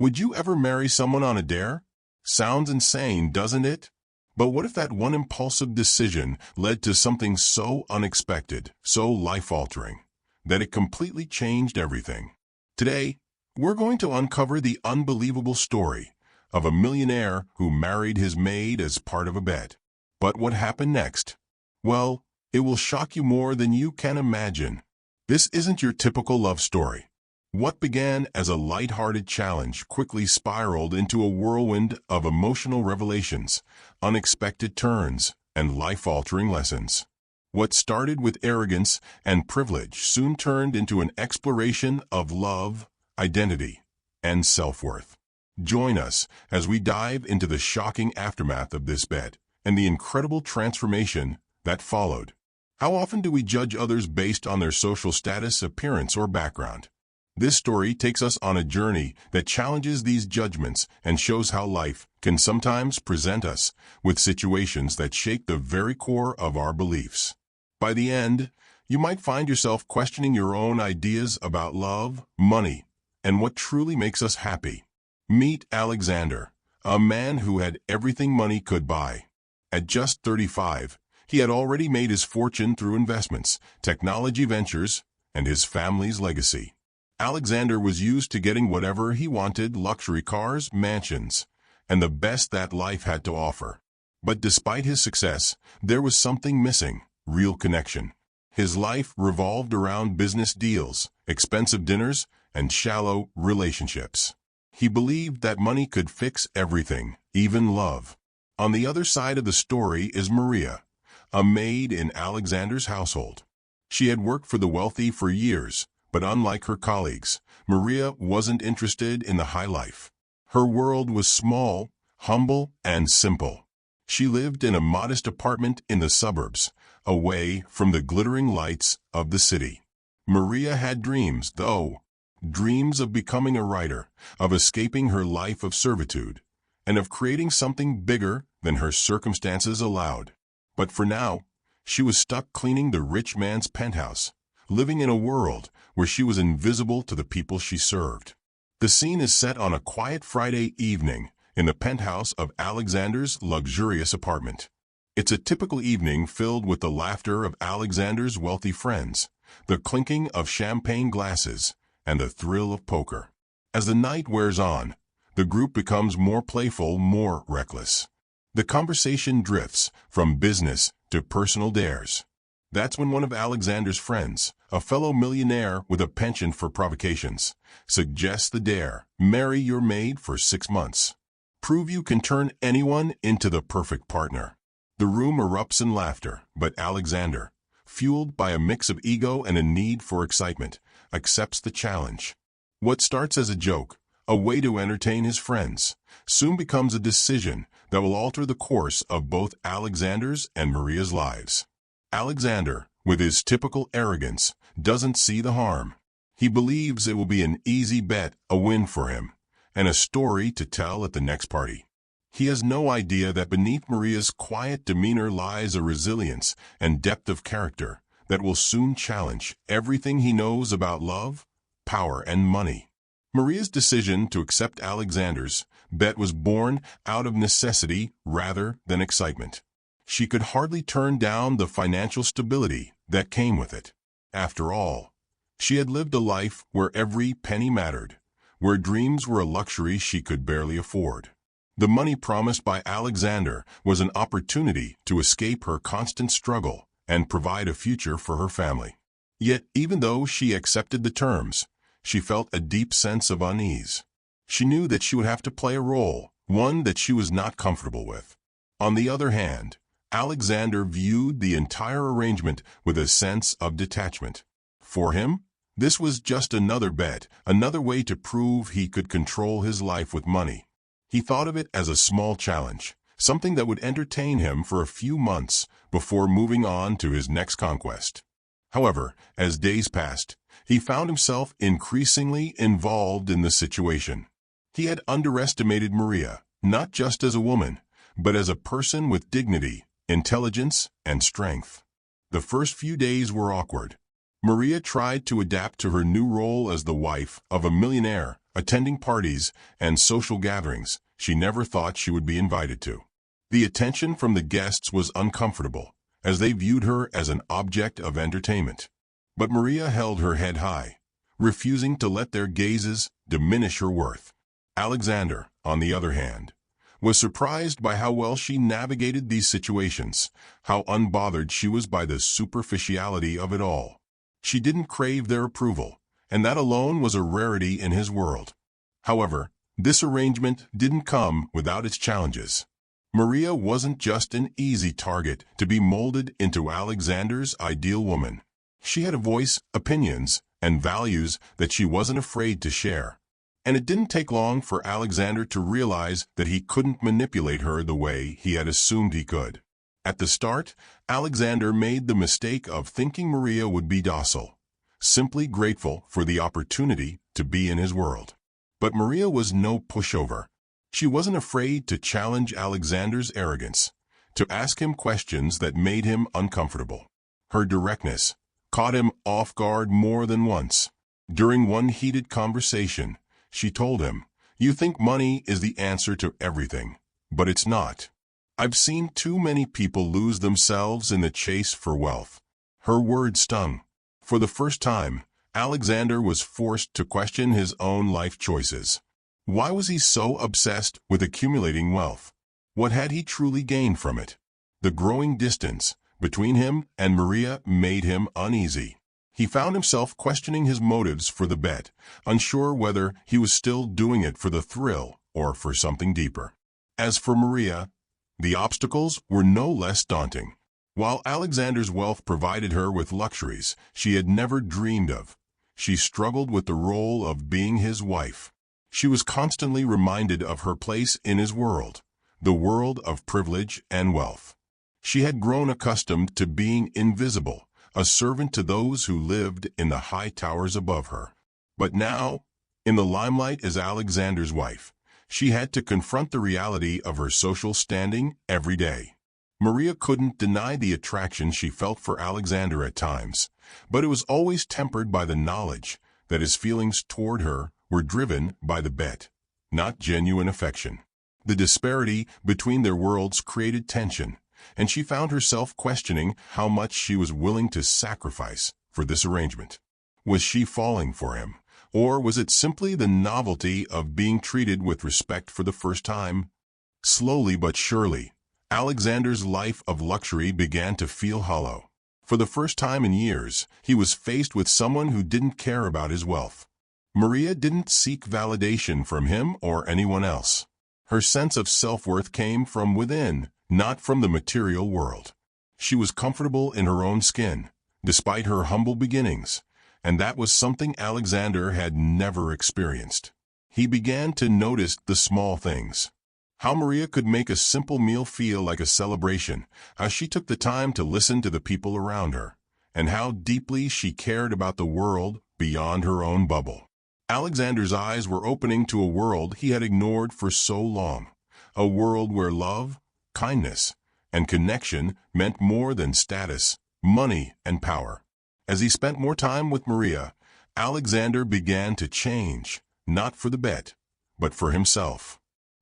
Would you ever marry someone on a dare? Sounds insane, doesn't it? But what if that one impulsive decision led to something so unexpected, so life-altering, that it completely changed everything? Today, we're going to uncover the unbelievable story of a millionaire who married his maid as part of a bet. But what happened next? Well, it will shock you more than you can imagine. This isn't your typical love story. What began as a light-hearted challenge quickly spiraled into a whirlwind of emotional revelations, unexpected turns, and life-altering lessons. What started with arrogance and privilege soon turned into an exploration of love, identity, and self-worth. Join us as we dive into the shocking aftermath of this bet and the incredible transformation that followed. How often do we judge others based on their social status, appearance, or background? This story takes us on a journey that challenges these judgments and shows how life can sometimes present us with situations that shake the very core of our beliefs. By the end, you might find yourself questioning your own ideas about love, money, and what truly makes us happy. Meet Alexander, a man who had everything money could buy. At just 35, he had already made his fortune through investments, technology ventures, and his family's legacy. Alexander was used to getting whatever he wanted: luxury cars, mansions, and the best that life had to offer. But despite his success, there was something missing: real connection. His life revolved around business deals, expensive dinners, and shallow relationships. He believed that money could fix everything, even love. On the other side of the story is Maria, a maid in Alexander's household. She had worked for the wealthy for years, but unlike her colleagues, Maria wasn't interested in the high life. Her world was small, humble, and simple. She lived in a modest apartment in the suburbs, away from the glittering lights of the city. Maria had dreams, though. Dreams of becoming a writer, of escaping her life of servitude, and of creating something bigger than her circumstances allowed. But for now, she was stuck cleaning the rich man's penthouse, living in a world where she was invisible to the people she served. The scene is set on a quiet Friday evening in the penthouse of Alexander's luxurious apartment. It's a typical evening filled with the laughter of Alexander's wealthy friends, the clinking of champagne glasses, and the thrill of poker. As the night wears on, the group becomes more playful, more reckless. The conversation drifts from business to personal dares. That's when one of Alexander's friends, a fellow millionaire with a penchant for provocations, suggests the dare: marry your maid for 6 months. Prove you can turn anyone into the perfect partner. The room erupts in laughter, but Alexander, fueled by a mix of ego and a need for excitement, accepts the challenge. What starts as a joke, a way to entertain his friends, soon becomes a decision that will alter the course of both Alexander's and Maria's lives. Alexander, with his typical arrogance, doesn't see the harm. He believes it will be an easy bet, a win for him, and a story to tell at the next party. He has no idea that beneath Maria's quiet demeanor lies a resilience and depth of character that will soon challenge everything he knows about love, power, and money. Maria's decision to accept Alexander's bet was born out of necessity rather than excitement. She could hardly turn down the financial stability that came with it. After all, she had lived a life where every penny mattered, where dreams were a luxury she could barely afford. The money promised by Alexander was an opportunity to escape her constant struggle and provide a future for her family. Yet, even though she accepted the terms, she felt a deep sense of unease. She knew that she would have to play a role, one that she was not comfortable with. On the other hand, Alexander viewed the entire arrangement with a sense of detachment. For him, this was just another bet, another way to prove he could control his life with money. He thought of it as a small challenge, something that would entertain him for a few months before moving on to his next conquest. However, as days passed, he found himself increasingly involved in the situation. He had underestimated Maria, not just as a woman, but as a person with dignity, intelligence, and strength. The first few days were awkward. Maria tried to adapt to her new role as the wife of a millionaire, attending parties and social gatherings she never thought she would be invited to. The attention from the guests was uncomfortable, as they viewed her as an object of entertainment. But Maria held her head high, refusing to let their gazes diminish her worth. Alexander, on the other hand, was surprised by how well she navigated these situations, how unbothered she was by the superficiality of it all. She didn't crave their approval, and that alone was a rarity in his world. However, this arrangement didn't come without its challenges. Maria wasn't just an easy target to be molded into Alexander's ideal woman. She had a voice, opinions, and values that she wasn't afraid to share. And it didn't take long for Alexander to realize that he couldn't manipulate her the way he had assumed he could. At the start, Alexander made the mistake of thinking Maria would be docile, simply grateful for the opportunity to be in his world. But Maria was no pushover. She wasn't afraid to challenge Alexander's arrogance, to ask him questions that made him uncomfortable. Her directness caught him off guard more than once. During one heated conversation, she told him, "You think money is the answer to everything, but it's not. I've seen too many people lose themselves in the chase for wealth." Her words stung. For the first time, Alexander was forced to question his own life choices. Why was he so obsessed with accumulating wealth? What had he truly gained from it? The growing distance between him and Maria made him uneasy. He found himself questioning his motives for the bet, unsure whether he was still doing it for the thrill or for something deeper. As for Maria, the obstacles were no less daunting. While Alexander's wealth provided her with luxuries she had never dreamed of, she struggled with the role of being his wife. She was constantly reminded of her place in his world, the world of privilege and wealth. She had grown accustomed to being invisible, a servant to those who lived in the high towers above her. But now, in the limelight as Alexander's wife, she had to confront the reality of her social standing every day. Maria couldn't deny the attraction she felt for Alexander at times, but it was always tempered by the knowledge that his feelings toward her were driven by the bet, not genuine affection. The disparity between their worlds created tension, and she found herself questioning how much she was willing to sacrifice for this arrangement. Was she falling for him, or was it simply the novelty of being treated with respect for the first time? Slowly but surely, Alexander's life of luxury began to feel hollow. For the first time in years, he was faced with someone who didn't care about his wealth. Maria didn't seek validation from him or anyone else. Her sense of self-worth came from within, not from the material world. She was comfortable in her own skin, despite her humble beginnings, and that was something Alexander had never experienced. He began to notice the small things. How Maria could make a simple meal feel like a celebration, how she took the time to listen to the people around her, and how deeply she cared about the world beyond her own bubble. Alexander's eyes were opening to a world he had ignored for so long, a world where love, kindness, and connection meant more than status, money, and power. As he spent more time with Maria, Alexander began to change, not for the bet, but for himself.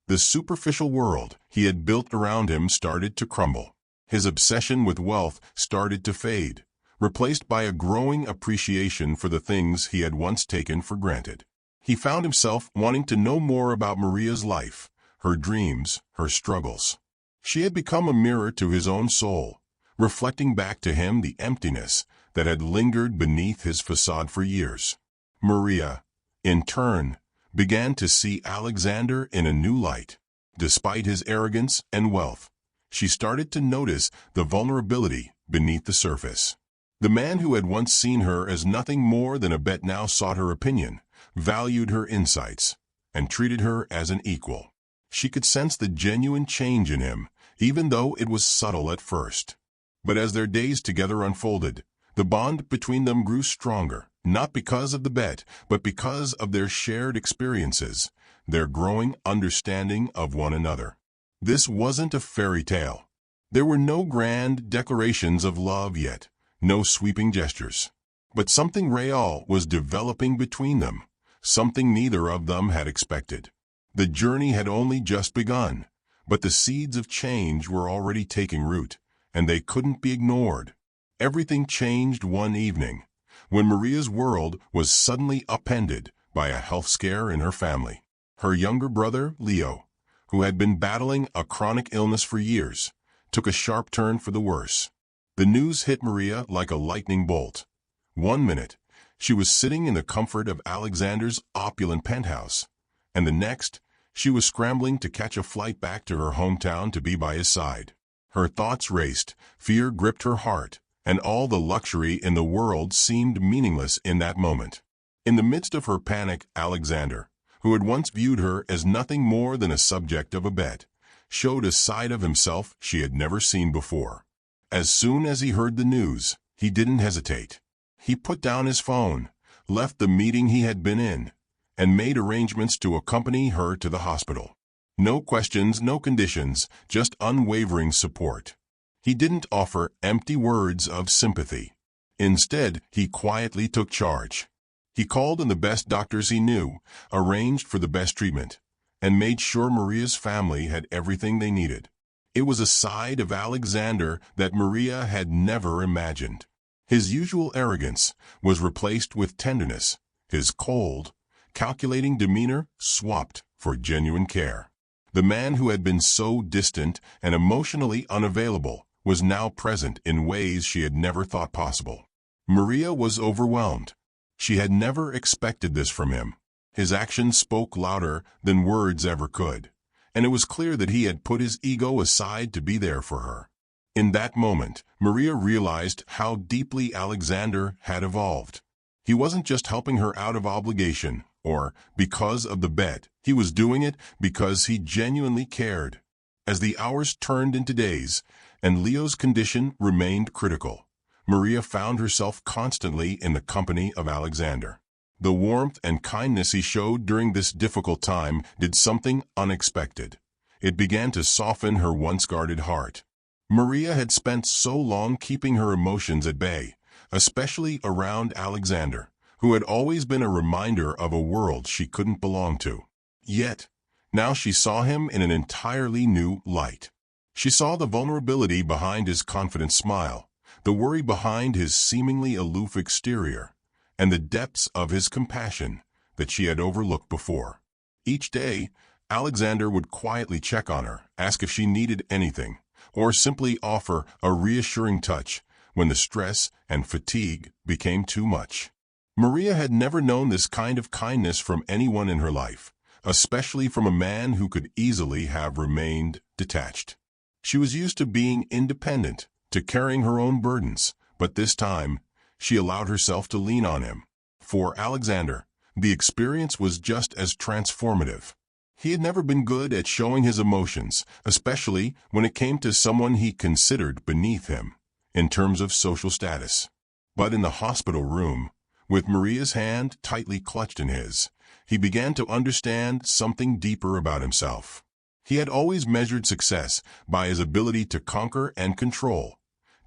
The superficial world he had built around him started to crumble. His obsession with wealth started to fade, replaced by a growing appreciation for the things he had once taken for granted. He found himself wanting to know more about Maria's life, her dreams, her struggles. She had become a mirror to his own soul, reflecting back to him the emptiness that had lingered beneath his facade for years. Maria, in turn, began to see Alexander in a new light. Despite his arrogance and wealth, she started to notice the vulnerability beneath the surface. The man who had once seen her as nothing more than a bet now sought her opinion, valued her insights, and treated her as an equal. She could sense the genuine change in him, even though it was subtle at first. But as their days together unfolded, the bond between them grew stronger, not because of the bet, but because of their shared experiences, their growing understanding of one another. This wasn't a fairy tale. There were no grand declarations of love yet, no sweeping gestures. But something real was developing between them, something neither of them had expected. The journey had only just begun, but the seeds of change were already taking root, and they couldn't be ignored. Everything changed one evening, when Maria's world was suddenly upended by a health scare in her family. Her younger brother, Leo, who had been battling a chronic illness for years, took a sharp turn for the worse. The news hit Maria like a lightning bolt. One minute, she was sitting in the comfort of Alexander's opulent penthouse, and the next, she was scrambling to catch a flight back to her hometown to be by his side. Her thoughts raced, fear gripped her heart, and all the luxury in the world seemed meaningless in that moment. In the midst of her panic, Alexander, who had once viewed her as nothing more than a subject of a bet, showed a side of himself she had never seen before. As soon as he heard the news, he didn't hesitate. He put down his phone, left the meeting he had been in, and made arrangements to accompany her to the hospital. No questions, no conditions, just unwavering support. He didn't offer empty words of sympathy. Instead, he quietly took charge. He called in the best doctors he knew, arranged for the best treatment, and made sure Maria's family had everything they needed. It was a side of Alexander that Maria had never imagined. His usual arrogance was replaced with tenderness, his cold, calculating demeanor swapped for genuine care. The man who had been so distant and emotionally unavailable was now present in ways she had never thought possible. Maria was overwhelmed. She had never expected this from him. His actions spoke louder than words ever could, and it was clear that he had put his ego aside to be there for her. In that moment, Maria realized how deeply Alexander had evolved. He wasn't just helping her out of obligation, or because of the bet. He was doing it because he genuinely cared. As the hours turned into days, and Leo's condition remained critical, Maria found herself constantly in the company of Alexander. The warmth and kindness he showed during this difficult time did something unexpected. It began to soften her once guarded heart. Maria had spent so long keeping her emotions at bay, especially around Alexander, who had always been a reminder of a world she couldn't belong to. Yet, now she saw him in an entirely new light. She saw the vulnerability behind his confident smile, the worry behind his seemingly aloof exterior, and the depths of his compassion that she had overlooked before. Each day, Alexander would quietly check on her, ask if she needed anything, or simply offer a reassuring touch when the stress and fatigue became too much. Maria had never known this kind of kindness from anyone in her life, especially from a man who could easily have remained detached. She was used to being independent, to carrying her own burdens, but this time, she allowed herself to lean on him. For Alexander, the experience was just as transformative. He had never been good at showing his emotions, especially when it came to someone he considered beneath him, in terms of social status. But in the hospital room, with Maria's hand tightly clutched in his, he began to understand something deeper about himself. He had always measured success by his ability to conquer and control,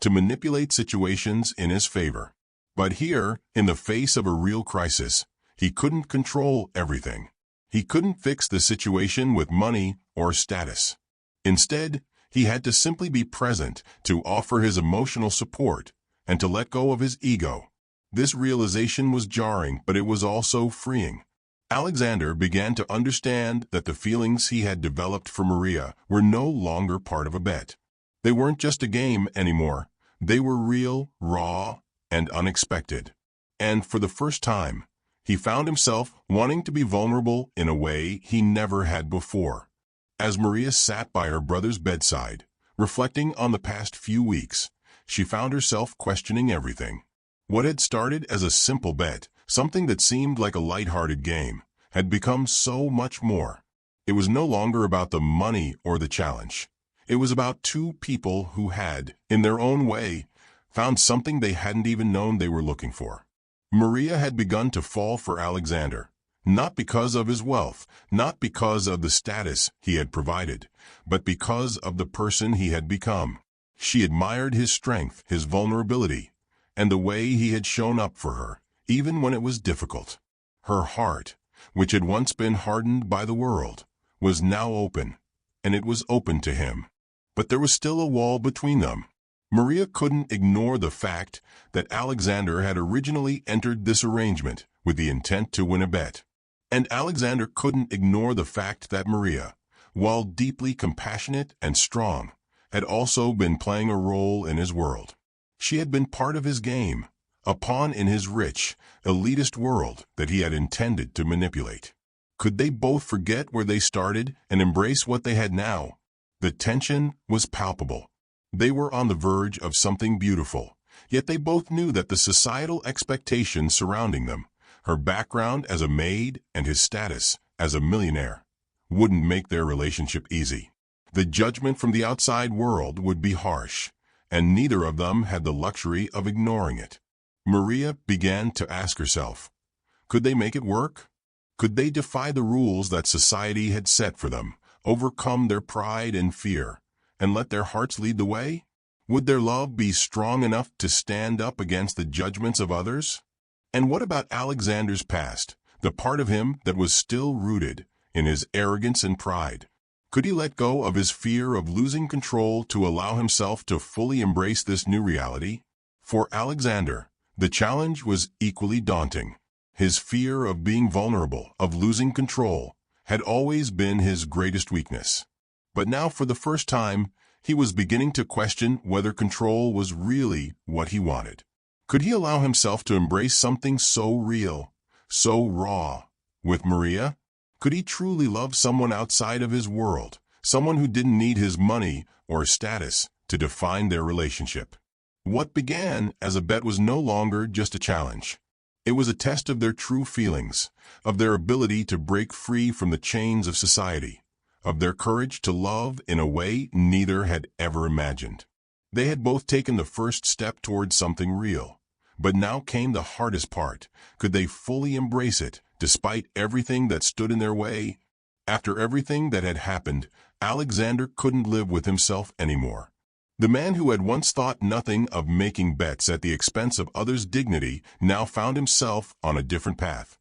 to manipulate situations in his favor. But here, in the face of a real crisis, he couldn't control everything. He couldn't fix the situation with money or status. Instead, he had to simply be present, to offer his emotional support, and to let go of his ego. This realization was jarring, but it was also freeing. Alexander began to understand that the feelings he had developed for Maria were no longer part of a bet. They weren't just a game anymore. They were real, raw, and unexpected. And for the first time, he found himself wanting to be vulnerable in a way he never had before. As Maria sat by her brother's bedside, reflecting on the past few weeks, she found herself questioning everything. What had started as a simple bet, something that seemed like a light-hearted game, had become so much more. It was no longer about the money or the challenge. It was about two people who had, in their own way, found something they hadn't even known they were looking for. Maria had begun to fall for Alexander, not because of his wealth, not because of the status he had provided, but because of the person he had become. She admired his strength, his vulnerability, and the way he had shown up for her, even when it was difficult. Her heart, which had once been hardened by the world, was now open, and it was open to him. But there was still a wall between them. Maria couldn't ignore the fact that Alexander had originally entered this arrangement with the intent to win a bet. And Alexander couldn't ignore the fact that Maria, while deeply compassionate and strong, had also been playing a role in his world. She had been part of his game, a pawn in his rich, elitist world that he had intended to manipulate. Could they both forget where they started and embrace what they had now? The tension was palpable. They were on the verge of something beautiful, yet they both knew that the societal expectations surrounding them, her background as a maid and his status as a millionaire, wouldn't make their relationship easy. The judgment from the outside world would be harsh, and neither of them had the luxury of ignoring it. Maria began to ask herself, could they make it work? Could they defy the rules that society had set for them, overcome their pride and fear, and let their hearts lead the way? Would their love be strong enough to stand up against the judgments of others? And what about Alexander's past, the part of him that was still rooted in his arrogance and pride? Could he let go of his fear of losing control to allow himself to fully embrace this new reality? For Alexander, the challenge was equally daunting. His fear of being vulnerable, of losing control, had always been his greatest weakness. But now, for the first time, he was beginning to question whether control was really what he wanted. Could he allow himself to embrace something so real, so raw, with Maria? Could he truly love someone outside of his world, someone who didn't need his money or status to define their relationship? What began as a bet was no longer just a challenge. It was a test of their true feelings, of their ability to break free from the chains of society, of their courage to love in a way neither had ever imagined. They had both taken the first step towards something real, but now came the hardest part. Could they fully embrace it, despite everything that stood in their way? After everything that had happened, Alexander couldn't live with himself anymore. The man who had once thought nothing of making bets at the expense of others' dignity now found himself on a different path,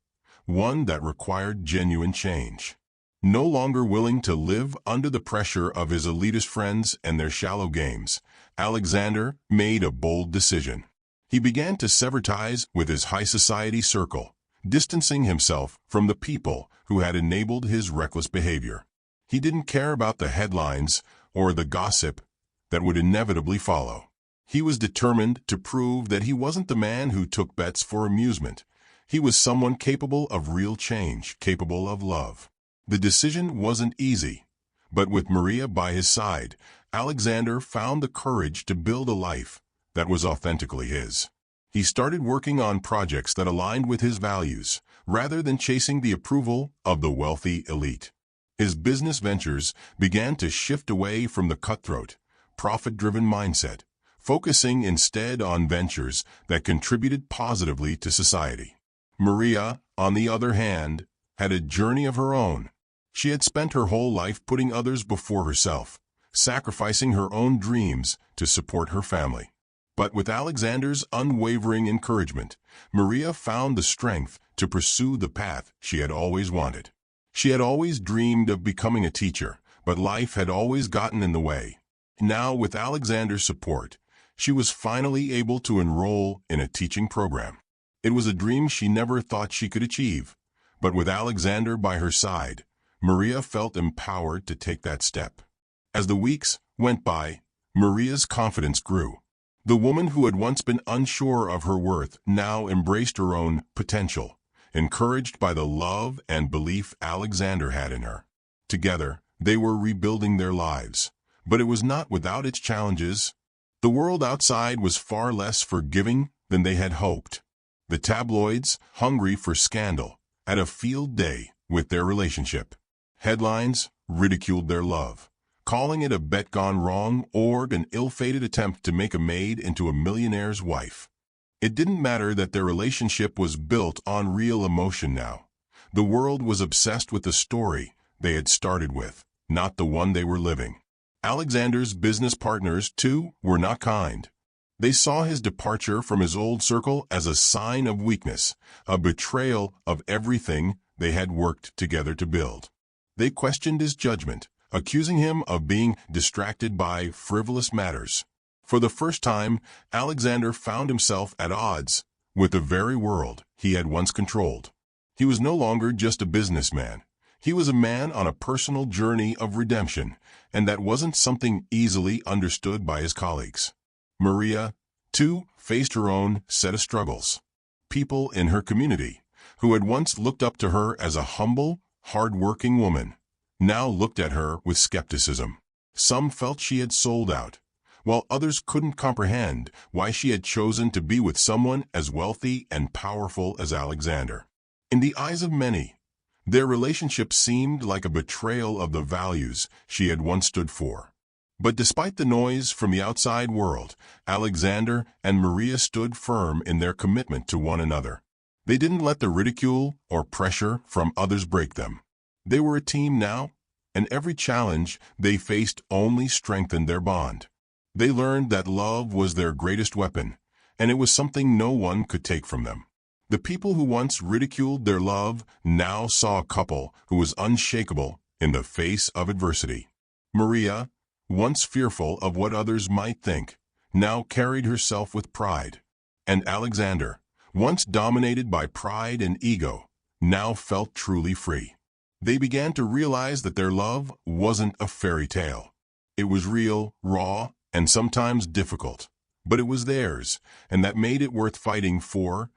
one that required genuine change. No longer willing to live under the pressure of his elitist friends and their shallow games, Alexander made a bold decision. He began to sever ties with his high society circle, distancing himself from the people who had enabled his reckless behavior. He didn't care about the headlines or the gossip that would inevitably follow. He was determined to prove that he wasn't the man who took bets for amusement. He was someone capable of real change, capable of love. The decision wasn't easy, but with Maria by his side, Alexander found the courage to build a life that was authentically his. He started working on projects that aligned with his values, rather than chasing the approval of the wealthy elite. His business ventures began to shift away from the cutthroat, profit-driven mindset, focusing instead on ventures that contributed positively to society. Maria, on the other hand, had a journey of her own. She had spent her whole life putting others before herself, sacrificing her own dreams to support her family. But with Alexander's unwavering encouragement, Maria found the strength to pursue the path she had always wanted. She had always dreamed of becoming a teacher, but life had always gotten in the way. Now, with Alexander's support, she was finally able to enroll in a teaching program. It was a dream she never thought she could achieve, but with Alexander by her side, Maria felt empowered to take that step. As the weeks went by, Maria's confidence grew. The woman who had once been unsure of her worth now embraced her own potential, encouraged by the love and belief Alexander had in her. Together, they were rebuilding their lives. But it was not without its challenges. The world outside was far less forgiving than they had hoped. The tabloids, hungry for scandal, had a field day with their relationship. Headlines ridiculed their love, calling it a bet gone wrong or an ill-fated attempt to make a maid into a millionaire's wife. It didn't matter that their relationship was built on real emotion now. The world was obsessed with the story they had started with, not the one they were living. Alexander's business partners, too, were not kind. They saw his departure from his old circle as a sign of weakness, a betrayal of everything they had worked together to build. They questioned his judgment, accusing him of being distracted by frivolous matters. For the first time, Alexander found himself at odds with the very world he had once controlled. He was no longer just a businessman. He was a man on a personal journey of redemption, and that wasn't something easily understood by his colleagues. Maria, too, faced her own set of struggles. People in her community, who had once looked up to her as a humble, hard-working woman, now looked at her with skepticism. Some felt she had sold out, while others couldn't comprehend why she had chosen to be with someone as wealthy and powerful as Alexander. In the eyes of many, their relationship seemed like a betrayal of the values she had once stood for. But despite the noise from the outside world, Alexander and Maria stood firm in their commitment to one another. They didn't let the ridicule or pressure from others break them. They were a team now, and every challenge they faced only strengthened their bond. They learned that love was their greatest weapon, and it was something no one could take from them. The people who once ridiculed their love now saw a couple who was unshakable in the face of adversity. Maria, once fearful of what others might think, now carried herself with pride. And Alexander, once dominated by pride and ego, now felt truly free. They began to realize that their love wasn't a fairy tale. It was real, raw, and sometimes difficult, but it was theirs, and that made it worth fighting for.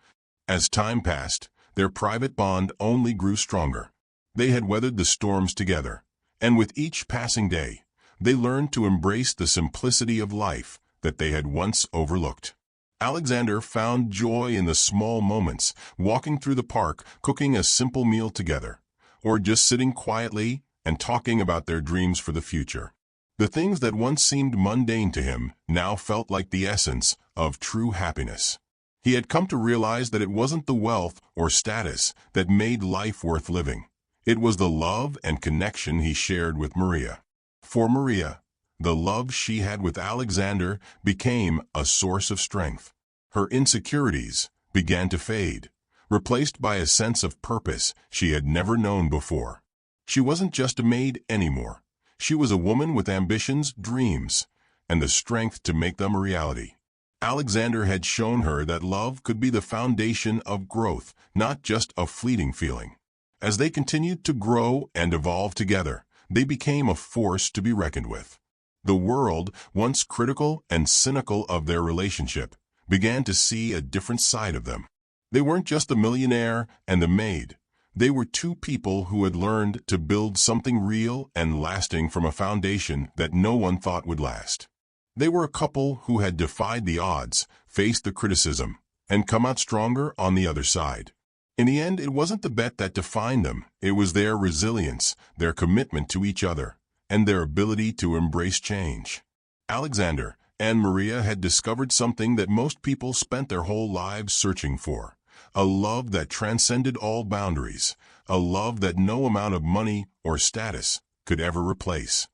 As time passed, their private bond only grew stronger. They had weathered the storms together, and with each passing day, they learned to embrace the simplicity of life that they had once overlooked. Alexander found joy in the small moments, walking through the park, cooking a simple meal together, or just sitting quietly and talking about their dreams for the future. The things that once seemed mundane to him now felt like the essence of true happiness. He had come to realize that it wasn't the wealth or status that made life worth living. It was the love and connection he shared with Maria. For Maria, the love she had with Alexander became a source of strength. Her insecurities began to fade, replaced by a sense of purpose she had never known before. She wasn't just a maid anymore. She was a woman with ambitions, dreams, and the strength to make them a reality. Alexander had shown her that love could be the foundation of growth, not just a fleeting feeling. As they continued to grow and evolve together, they became a force to be reckoned with. The world, once critical and cynical of their relationship, began to see a different side of them. They weren't just the millionaire and the maid. They were two people who had learned to build something real and lasting from a foundation that no one thought would last. They were a couple who had defied the odds, faced the criticism, and come out stronger on the other side. In the end, it wasn't the bet that defined them. It was their resilience, their commitment to each other, and their ability to embrace change. Alexander and Maria had discovered something that most people spent their whole lives searching for: a love that transcended all boundaries, a love that no amount of money or status could ever replace.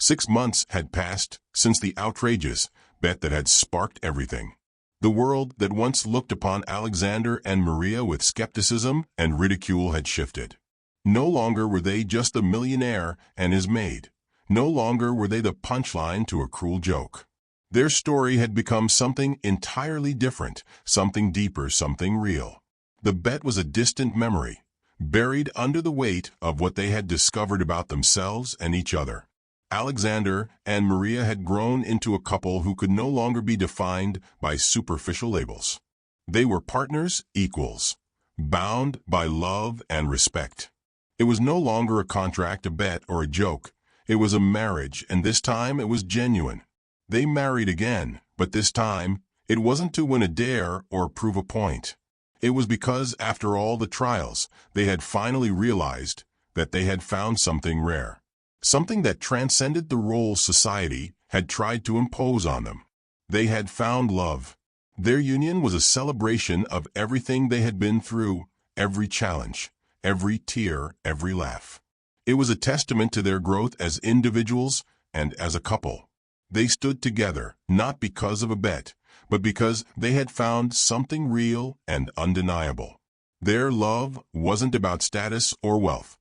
6 months had passed since the outrageous bet that had sparked everything. The world that once looked upon Alexander and Maria with skepticism and ridicule had shifted. No longer were they just the millionaire and his maid. No longer were they the punchline to a cruel joke. Their story had become something entirely different, something deeper, something real. The bet was a distant memory, buried under the weight of what they had discovered about themselves and each other. Alexander and Maria had grown into a couple who could no longer be defined by superficial labels. They were partners, equals, bound by love and respect. It was no longer a contract, a bet, or a joke. It was a marriage, and this time it was genuine. They married again, but this time it wasn't to win a dare or prove a point. It was because, after all the trials, they had finally realized that they had found something rare. Something that transcended the roles society had tried to impose on them. They had found love. Their union was a celebration of everything they had been through, every challenge, every tear, every laugh. It was a testament to their growth as individuals and as a couple. They stood together, not because of a bet, but because they had found something real and undeniable. Their love wasn't about status or wealth,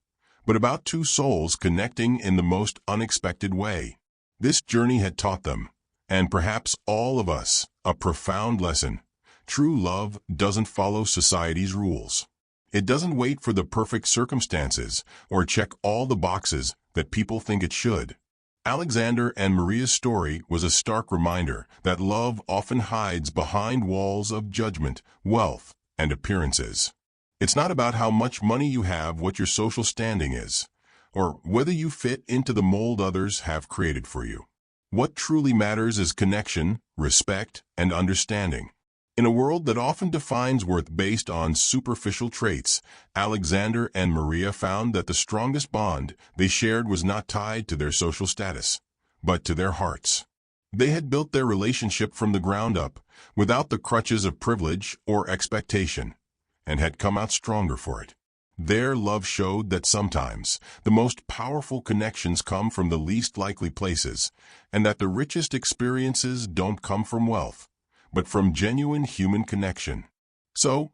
but about two souls connecting in the most unexpected way. This journey had taught them, and perhaps all of us, a profound lesson. True love doesn't follow society's rules. It doesn't wait for the perfect circumstances or check all the boxes that people think it should. Alexander and Maria's story was a stark reminder that love often hides behind walls of judgment, wealth, and appearances. It's not about how much money you have, what your social standing is, or whether you fit into the mold others have created for you. What truly matters is connection, respect, and understanding. In a world that often defines worth based on superficial traits, Alexander and Maria found that the strongest bond they shared was not tied to their social status, but to their hearts. They had built their relationship from the ground up, without the crutches of privilege or expectation, and had come out stronger for it. Their love showed that sometimes the most powerful connections come from the least likely places, and that the richest experiences don't come from wealth, but from genuine human connection. So,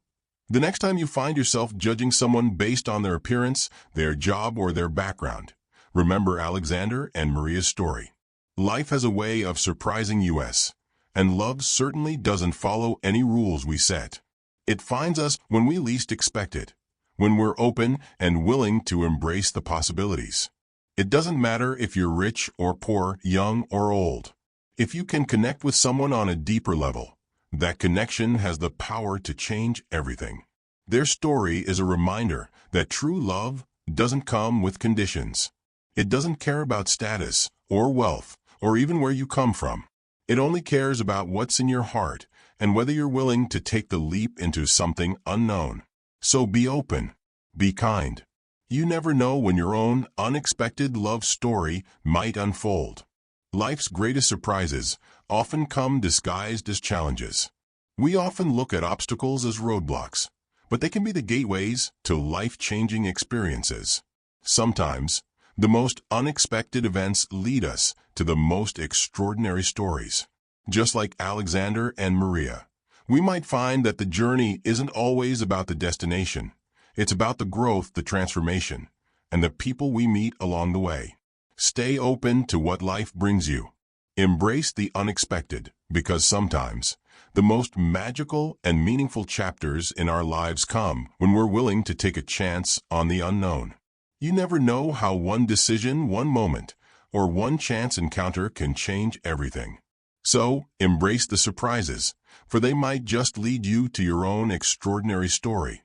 the next time you find yourself judging someone based on their appearance, their job, or their background, remember Alexander and Maria's story. Life has a way of surprising us, and love certainly doesn't follow any rules we set. It finds us when we least expect it, when we're open and willing to embrace the possibilities. It doesn't matter if you're rich or poor, young or old. If you can connect with someone on a deeper level, that connection has the power to change everything. Their story is a reminder that true love doesn't come with conditions. It doesn't care about status or wealth or even where you come from. It only cares about what's in your heart and whether you're willing to take the leap into something unknown. So be open, be kind. You never know when your own unexpected love story might unfold. Life's greatest surprises often come disguised as challenges. We often look at obstacles as roadblocks, but they can be the gateways to life-changing experiences. Sometimes, the most unexpected events lead us to the most extraordinary stories. Just like Alexander and Maria, we might find that the journey isn't always about the destination. It's about the growth, the transformation, and the people we meet along the way. Stay open to what life brings you. Embrace the unexpected, because sometimes the most magical and meaningful chapters in our lives come when we're willing to take a chance on the unknown. You never know how one decision, one moment, or one chance encounter can change everything. So, embrace the surprises, for they might just lead you to your own extraordinary story.